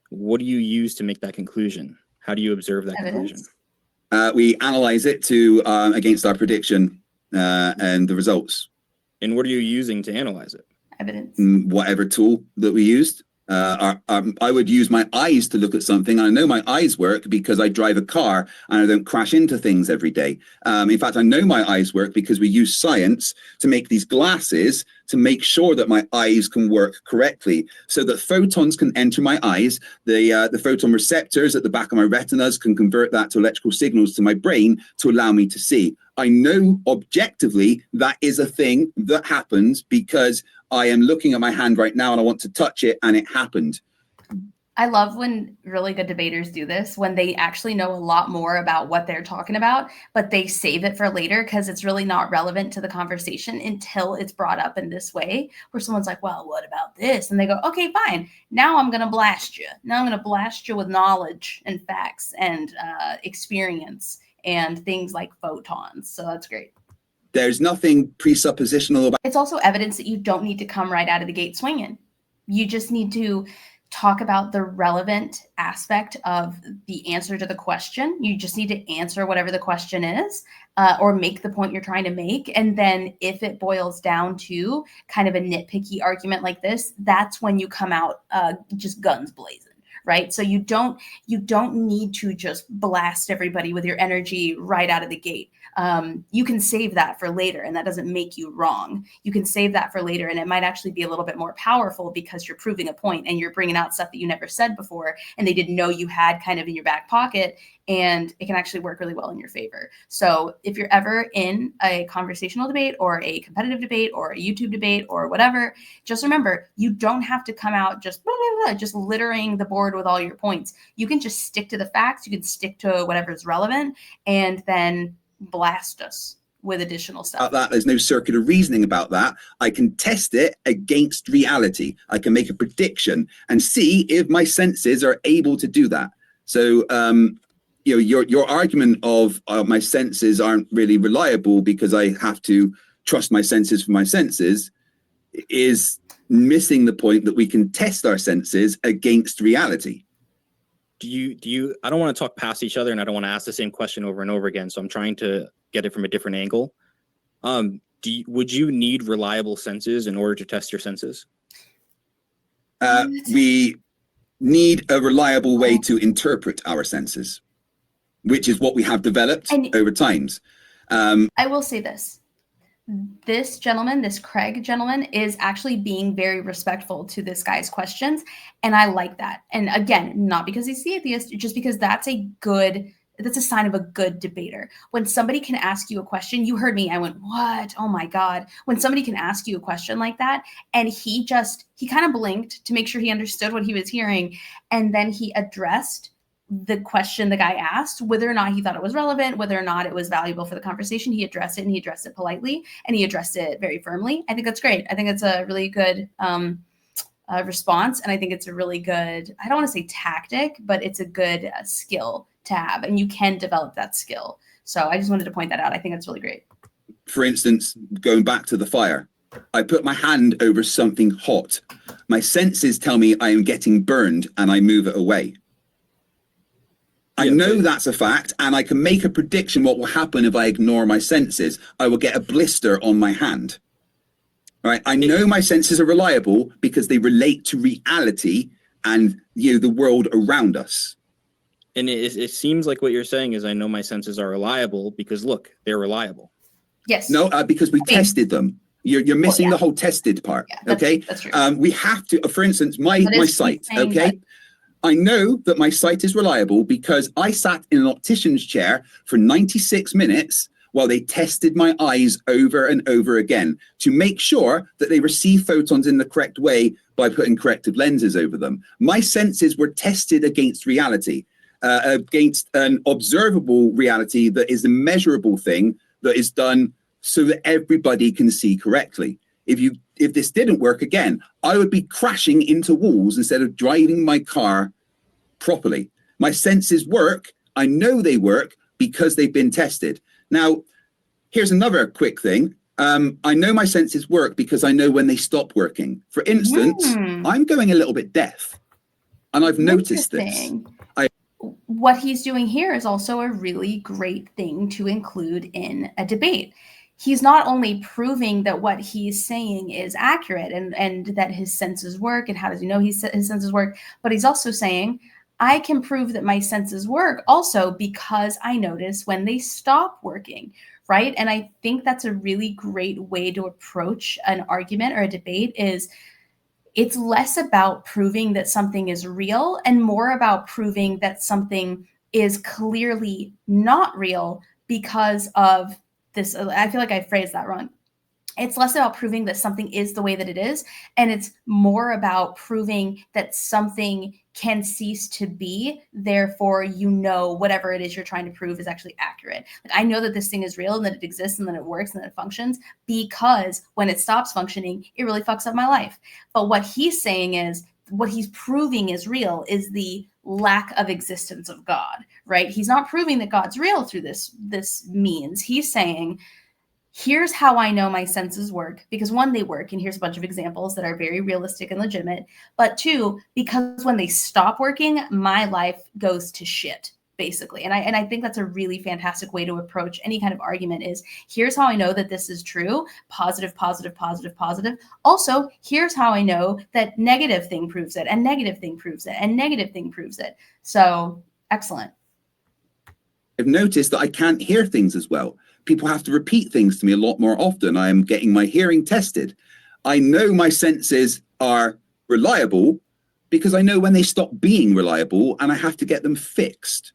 what do you use to make that conclusion? How do you observe that conclusion?
We analyze it to against our prediction and the results.
And what are you using to analyze it?
Evidence.
Whatever tool that we used. I would use my eyes to look at something. I know my eyes work because I drive a car and I don't crash into things every day. In fact, I know my eyes work because we use science to make these glasses to make sure that my eyes can work correctly, so that photons can enter my eyes. The photon receptors at the back of my retinas can convert that to electrical signals to my brain to allow me to see. I know objectively that is a thing that happens because I am looking at my hand right now and I want to touch it and it happened.
I love when really good debaters do this, when they actually know a lot more about what they're talking about, but they save it for later because it's really not relevant to the conversation until it's brought up in this way, where someone's like, well, what about this? And they go, okay, fine. Now I'm going to blast you. Now I'm going to blast you with knowledge and facts and experience and things like photons. So that's great.
There's nothing presuppositional about.
It's also evidence that you don't need to come right out of the gate swinging. You just need to talk about the relevant aspect of the answer to the question. You just need to answer whatever the question is, or make the point you're trying to make. And then if it boils down to kind of a nitpicky argument like this, that's when you come out just guns blazing. Right. So you don't need to just blast everybody with your energy right out of the gate. You can save that for later, and that doesn't make you wrong. You can save that for later, and it might actually be a little bit more powerful because you're proving a point and you're bringing out stuff that you never said before and they didn't know you had kind of in your back pocket, and it can actually work really well in your favor. So if you're ever in a conversational debate or a competitive debate or a YouTube debate or whatever, just remember, you don't have to come out just blah, blah, blah, just littering the board with all your points. You can just stick to the facts. You can stick to whatever is relevant and then blast us with additional stuff.
About that, there's no circular reasoning about that. I can test it against reality. I can make a prediction and see if my senses are able to do that. So, your argument of my senses aren't really reliable because I have to trust my senses for my senses is missing the point that we can test our senses against reality.
Do you I don't want to talk past each other and I don't want to ask the same question over and over again. So I'm trying to get it from a different angle. Would you need reliable senses in order to test your senses?
We need a reliable way to interpret our senses, which is what we have developed over times.
I will say this. this gentleman, this Craig gentleman, is actually being very respectful to this guy's questions. And I like that. And again, not because he's the atheist, just because that's a sign of a good debater. When somebody can ask you a question, you heard me, I went, what? Oh my God. When somebody can ask you a question like that, and he kind of blinked to make sure he understood what he was hearing. And then he addressed the question the guy asked, whether or not he thought it was relevant, whether or not it was valuable for the conversation. He addressed it, and he addressed it politely, and he addressed it very firmly. I think that's great. I think it's a really good response. And I think it's a really good, I don't want to say tactic, but it's a good skill to have, and you can develop that skill. So I just wanted to point that out. I think that's really great.
For instance, going back to the fire, I put my hand over something hot. My senses tell me I am getting burned, and I move it away. I know that's a fact, and I can make a prediction what will happen if I ignore my senses. I will get a blister on my hand. All right. I know my senses are reliable because they relate to reality and the world around us.
And it seems like what you're saying is, I know my senses are reliable because look, they're reliable.
Yes.
No, because we tested them. You're missing the whole tested part.
Yeah,
okay.
That's true.
We have to, for instance, my sight. Okay. I know that my sight is reliable because I sat in an optician's chair for 96 minutes while they tested my eyes over and over again to make sure that they receive photons in the correct way by putting corrective lenses over them. My senses were tested against reality, against an observable reality that is a measurable thing that is done so that everybody can see correctly. If this didn't work, again, I would be crashing into walls instead of driving my car properly. My senses work. I know they work because they've been tested. Now, here's another quick thing. I know my senses work because I know when they stop working. For instance, I'm going a little bit deaf, and I've noticed this.
What he's doing here is also a really great thing to include in a debate. He's not only proving that what he's saying is accurate and that his senses work, and how does he know his senses work, but he's also saying, I can prove that my senses work also because I notice when they stop working, right? And I think that's a really great way to approach an argument or a debate. Is it's less about proving that something is real and more about proving that something is clearly not real because of this. I feel like I phrased that wrong. It's less about proving that something is the way that it is, and it's more about proving that something can cease to be. Therefore, whatever it is you're trying to prove is actually accurate. Like, I know that this thing is real and that it exists and that it works and that it functions because when it stops functioning, it really fucks up my life. But what he's saying is, what he's proving is real is the lack of existence of God, right? He's not proving that God's real through this means. He's saying, here's how I know my senses work, because one, they work, and here's a bunch of examples that are very realistic and legitimate, but two, because when they stop working, my life goes to shit, basically. And I think that's a really fantastic way to approach any kind of argument. Is here's how I know that this is true, positive, positive, positive, positive. Also, here's how I know that negative thing proves it, and negative thing proves it, and negative thing proves it. So, excellent.
I've noticed that I can't hear things as well. People have to repeat things to me a lot more often. I am getting my hearing tested. I know my senses are reliable because I know when they stop being reliable, and I have to get them fixed.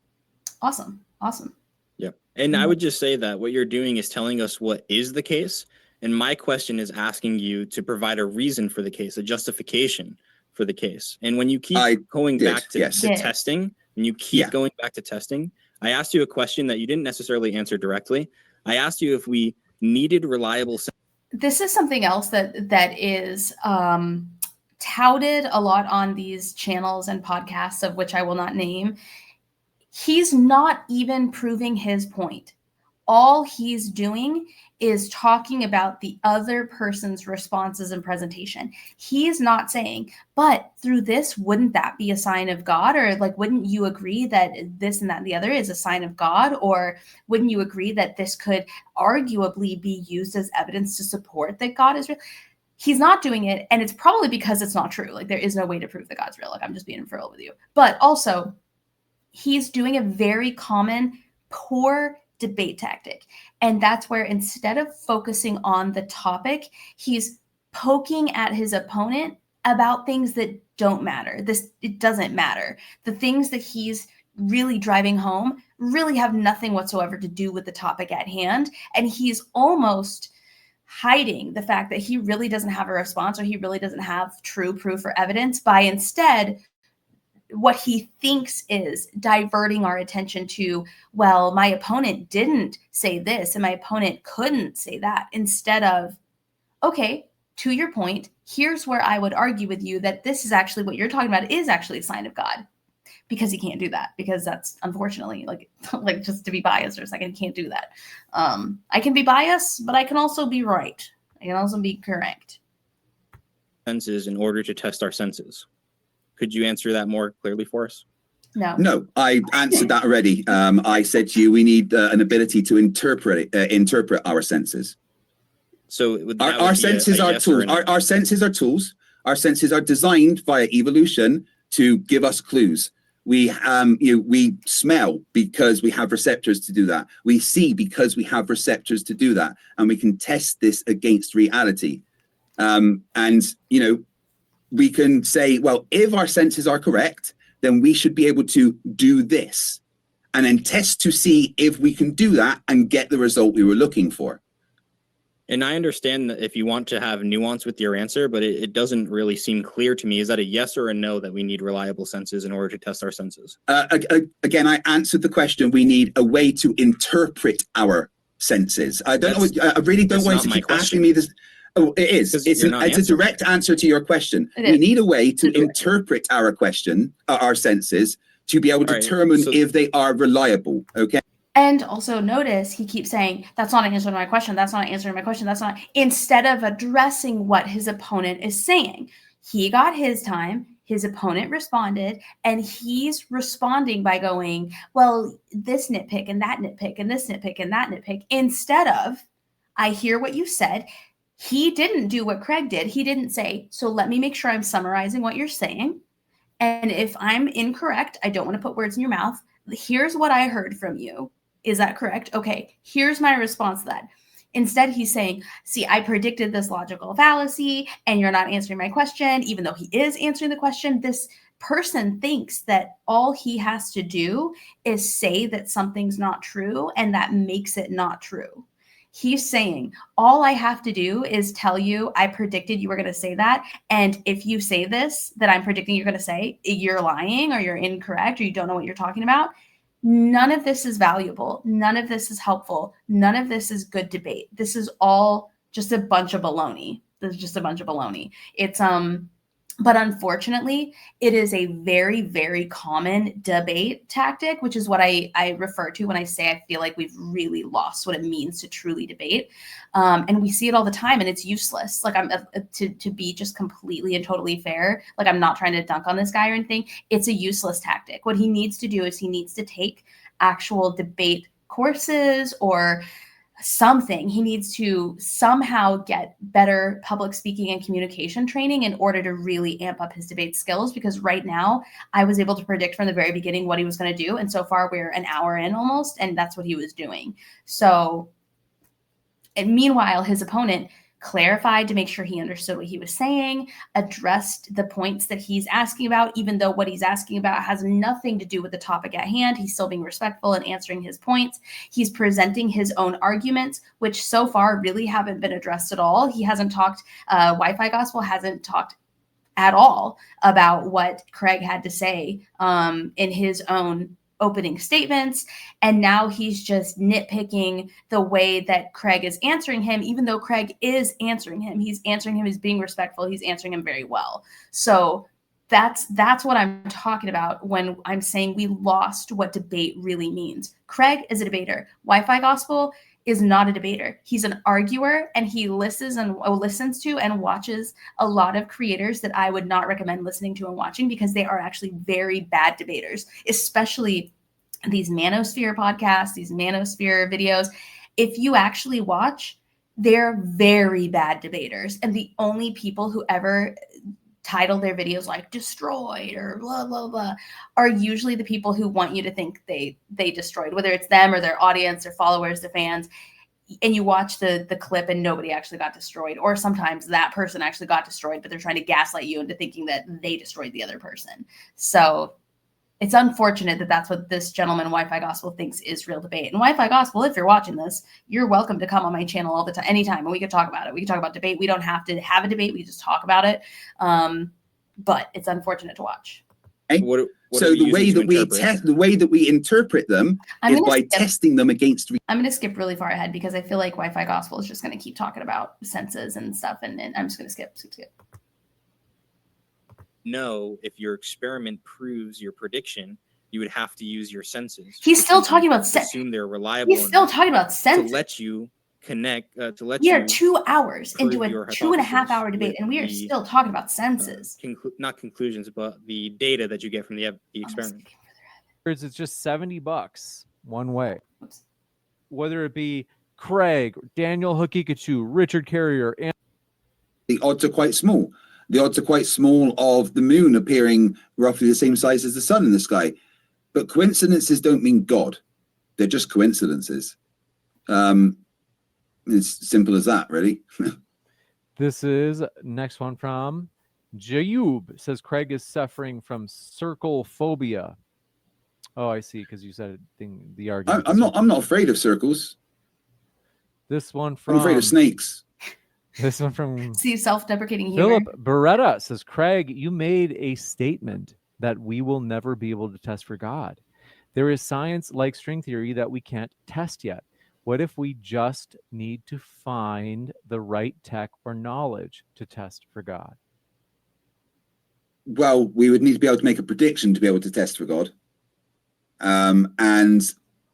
Awesome.
Yep. And I would just say that what you're doing is telling us what is the case. And my question is asking you to provide a reason for the case, a justification for the case. And when you keep going back to testing, when you keep going back to testing, I asked you a question that you didn't necessarily answer directly. I asked you if we needed reliable.
This is something else that is touted a lot on these channels and podcasts, of which I will not name. He's not even proving his point. All he's doing is talking about the other person's responses and presentation. He is not saying, but through this, wouldn't that be a sign of God? Or like, wouldn't you agree that this and that and the other is a sign of God? Or wouldn't you agree that this could arguably be used as evidence to support that God is real? He's not doing it. And it's probably because it's not true. Like, there is no way to prove that God's real. Like, I'm just being for real with you. But also, he's doing a very common, poor debate tactic. And that's where instead of focusing on the topic, he's poking at his opponent about things that don't matter. It doesn't matter. The things that he's really driving home really have nothing whatsoever to do with the topic at hand. And he's almost hiding the fact that he really doesn't have a response, or he really doesn't have true proof or evidence, by instead what he thinks is diverting our attention to, well, my opponent didn't say this and my opponent couldn't say that, instead of, okay, to your point, here's where I would argue with you that this is actually what you're talking about is actually a sign of God. Because he can't do that, because that's unfortunately like just to be biased for a second, he can't do that. I can be biased, but I can also be right. I can also be correct.
Senses in order to test our senses. Could you answer that more clearly for us?
No, I answered that already. I said to you, we need an ability to interpret our senses.
So
our senses are tools. Our senses are tools. Our senses are designed via evolution to give us clues. We smell because we have receptors to do that. We see because we have receptors to do that, and we can test this against reality. We can say, well, if our senses are correct, then we should be able to do this, and then test to see if we can do that and get the result we were looking for.
And I understand that if you want to have nuance with your answer, but it doesn't really seem clear to me. Is that a yes or a no that we need reliable senses in order to test our senses?
Again, I answered the question. We need a way to interpret our senses. I really don't want you to keep asking me this. Oh, it is. It's a direct answer to your question. We need a way to interpret our senses to be able to determine if they are reliable. Okay.
And also notice he keeps saying, that's not an answer to my question. That's not answering my question. That's not, instead of addressing what his opponent is saying. He got his time, his opponent responded, and he's responding by going, well, this nitpick and that nitpick and this nitpick and that nitpick, instead of, I hear what you said. He didn't do what Craig did. He didn't say, so let me make sure I'm summarizing what you're saying. And if I'm incorrect, I don't want to put words in your mouth. Here's what I heard from you. Is that correct? Okay, here's my response to that. Instead, he's saying, see, I predicted this logical fallacy and you're not answering my question, even though he is answering the question. This person thinks that all he has to do is say that something's not true, and that makes it not true. He's saying, all I have to do is tell you, I predicted you were going to say that. And if you say this, that I'm predicting you're going to say, you're lying or you're incorrect or you don't know what you're talking about. None of this is valuable. None of this is helpful. None of this is good debate. This is all just a bunch of baloney. This is just a bunch of baloney. It's, but unfortunately, it is a very, very common debate tactic, which is what I refer to when I say I feel like we've really lost what it means to truly debate. And we see it all the time, and it's useless. Like, I'm to be just completely and totally fair. Like, I'm not trying to dunk on this guy or anything. It's a useless tactic. What he needs to do is he needs to take actual debate courses or something. He needs to somehow get better public speaking and communication training in order to really amp up his debate skills, because right now I was able to predict from the very beginning what he was going to do, and so far we're an hour in almost, and that's what he was doing. So, and meanwhile, his opponent clarified to make sure he understood what he was saying, addressed the points that he's asking about, even though what he's asking about has nothing to do with the topic at hand. He's still being respectful and answering his points. He's presenting his own arguments, which so far really haven't been addressed at all. He hasn't talked, Wi-Fi Gospel hasn't talked at all about what Craig had to say in his own opening statements, and now he's just nitpicking the way that Craig is answering him, even though Craig is answering him. He's answering him as being respectful. He's answering him very well. So that's what I'm talking about when I'm saying we lost what debate really means. Craig is a debater. Wi-Fi Gospel is not a debater. He's an arguer, and he listens to and watches a lot of creators that I would not recommend listening to and watching, because they are actually very bad debaters, especially these manosphere podcasts, these manosphere videos. If you actually watch, they're very bad debaters. And the only people who ever title their videos like destroyed or blah, blah, blah, are usually the people who want you to think they destroyed, whether it's them or their audience, their followers, their fans. And you watch the clip and nobody actually got destroyed. Or sometimes that person actually got destroyed, but they're trying to gaslight you into thinking that they destroyed the other person. So it's unfortunate that that's what this gentleman, Wi-Fi Gospel, thinks is real debate. And Wi-Fi Gospel, if you're watching this, you're welcome to come on my channel all the time, anytime, and we can talk about it. We can talk about debate. We don't have to have a debate. We just talk about it. But it's unfortunate to watch.
So the way that we interpret them is by testing them against.
I'm going to skip really far ahead because I feel like Wi-Fi Gospel is just going to keep talking about senses and stuff, and I'm just going to skip.
No, if your experiment proves your prediction, you would have to use your senses.
He's still talking about senses.
Assume they're reliable.
He's still talking about senses.
To let you connect.
We are 2 hours into a 2.5 hour debate, and we are still talking about senses.
Not conclusions, but the data that you get from the experiment.
It's just $70 one way. Oops. Whether it be Craig, Daniel Hakikachu, Richard Carrier, and
the odds are quite small. The odds are quite small of the moon appearing roughly the same size as the sun in the sky. But coincidences don't mean God. They're just coincidences. It's simple as that, really.
This is next one from Jayub. Says Craig is suffering from circle phobia. Oh, I see. Because you said the argument.
I'm not afraid of circles.
This one from.
I'm afraid of snakes.
This one from
see self-deprecating humor.
Philip Beretta says, Craig, you made a statement that we will never be able to test for God. There is science like string theory that we can't test yet. What if we just need to find the right tech or knowledge to test for God?
Well, we would need to be able to make a prediction to be able to test for God. And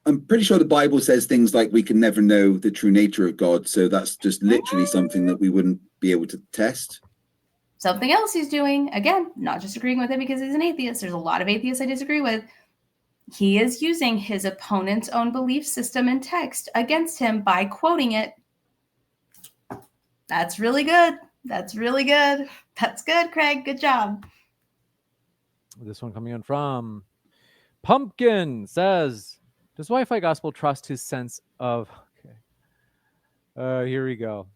I'm pretty sure the Bible says things like we can never know the true nature of God. So that's just literally something that we wouldn't be able to test.
Something else he's doing, again, not just agreeing with him because he's an atheist. There's a lot of atheists I disagree with. He is using his opponent's own belief system and text against him by quoting it. That's really good. That's really good. That's good, Craig. Good job.
This one coming in from Pumpkin says, does Wi-Fi Gospel trust his sense of, here we go,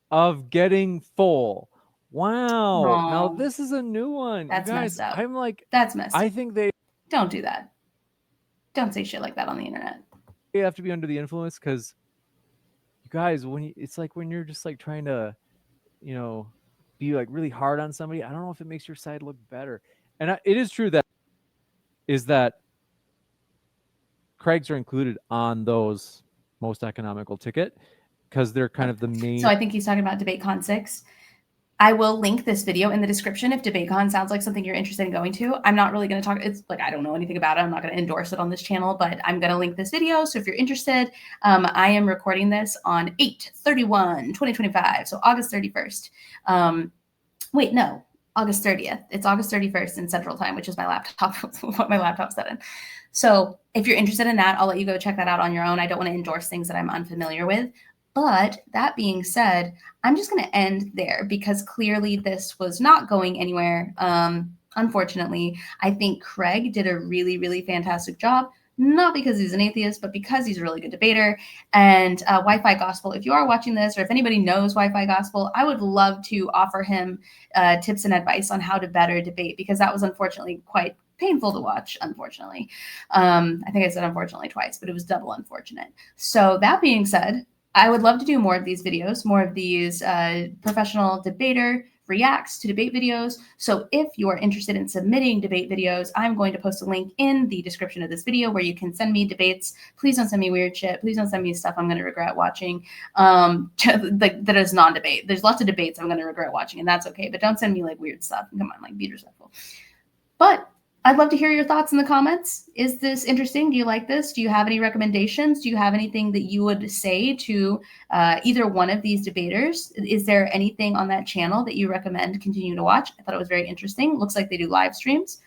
of getting full? Wow.
Aww.
Now this is a new one.
That's
you guys,
messed up.
I'm like,
that's messed up.
I think they
don't do that. Don't say shit like that on the internet.
You have to be under the influence because you guys, it's like when you're just like trying to, be like really hard on somebody. I don't know if it makes your side look better. And it is true that Craig's are included on those most economical ticket because they're kind of the main.
So I think he's talking about DebateCon 6. I will link this video in the description if DebateCon sounds like something you're interested in going to. I'm not really going to talk. It's like, I don't know anything about it. I'm not going to endorse it on this channel, but I'm going to link this video. So if you're interested, I am recording this on 8/31/2025. So August 31st. Wait, no, August 30th. It's August 31st in Central Time, which is my laptop, what my laptop set in. So if you're interested in that, I'll let you go check that out on your own. I don't want to endorse things that I'm unfamiliar with. But that being said, I'm just going to end there because clearly this was not going anywhere. Unfortunately, I think Craig did a really, really fantastic job, not because he's an atheist, but because he's a really good debater. And Wi-Fi Gospel, if you are watching this or if anybody knows Wi-Fi Gospel, I would love to offer him tips and advice on how to better debate because that was unfortunately quite painful to watch, unfortunately. I think I said unfortunately twice, but it was double unfortunate. So that being said, I would love to do more of these videos, more of these professional debater reacts to debate videos. So if you are interested in submitting debate videos, I'm going to post a link in the description of this video where you can send me debates. Please don't send me weird shit. Please don't send me stuff I'm going to regret watching that is non-debate. There's lots of debates I'm going to regret watching, and that's okay. But don't send me like weird stuff. Come on, like be respectful. But I'd love to hear your thoughts in the comments. Is this interesting? Do you like this? Do you have any recommendations? Do you have anything that you would say to either one of these debaters? Is there anything on that channel that you recommend continue to watch? I thought it was very interesting. Looks like they do live streams.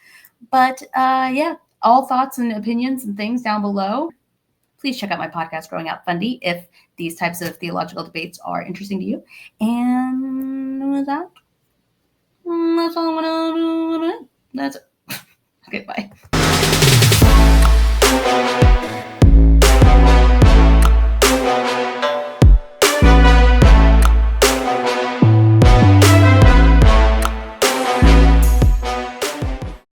But yeah, all thoughts and opinions and things down below. Please check out my podcast, Growing Out Fundy, if these types of theological debates are interesting to you. And with that, That's all I'm gonna do. That's it. Okay, bye.